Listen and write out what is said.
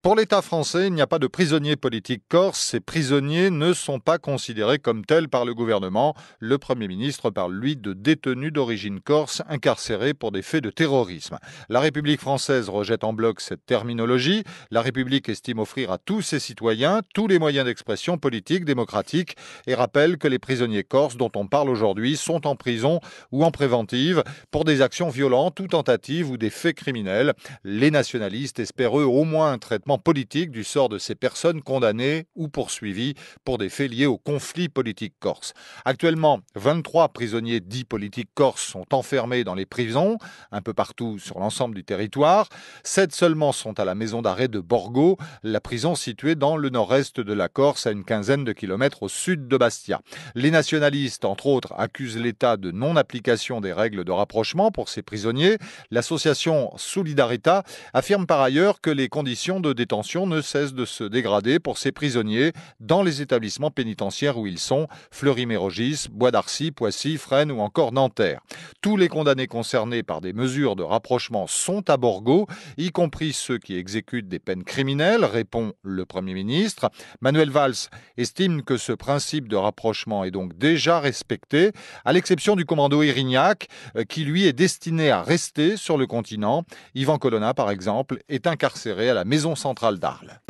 Pour l'État français, il n'y a pas de prisonniers politiques corses. Ces prisonniers ne sont pas considérés comme tels par le gouvernement. Le Premier ministre parle, lui, de détenus d'origine corse incarcérés pour des faits de terrorisme. La République française rejette en bloc cette terminologie. La République estime offrir à tous ses citoyens tous les moyens d'expression politique démocratique et rappelle que les prisonniers corses dont on parle aujourd'hui sont en prison ou en préventive pour des actions violentes ou tentatives ou des faits criminels. Les nationalistes espèrent eux au moins un traitement politique du sort de ces personnes condamnées ou poursuivies pour des faits liés au conflit politique corse. Actuellement, 23 prisonniers dits politiques corses sont enfermés dans les prisons, un peu partout sur l'ensemble du territoire. 7 seulement sont à la maison d'arrêt de Borgo, la prison située dans le nord-est de la Corse, à une quinzaine de kilomètres au sud de Bastia. Les nationalistes, entre autres, accusent l'État de non-application des règles de rapprochement pour ces prisonniers. L'association Solidarita affirme par ailleurs que les conditions de détention ne cessent de se dégrader pour ces prisonniers dans les établissements pénitentiaires où ils sont, Fleury-Mérogis, Bois d'Arcy, Poissy, Fresnes ou encore Nanterre. Tous les condamnés concernés par des mesures de rapprochement sont à Borgo, y compris ceux qui exécutent des peines criminelles, répond le Premier ministre. Manuel Valls estime que ce principe de rapprochement est donc déjà respecté, à l'exception du commando Irignac, qui lui est destiné à rester sur le continent. Yvan Colonna, par exemple, est incarcéré à la maison centrale d'Arles.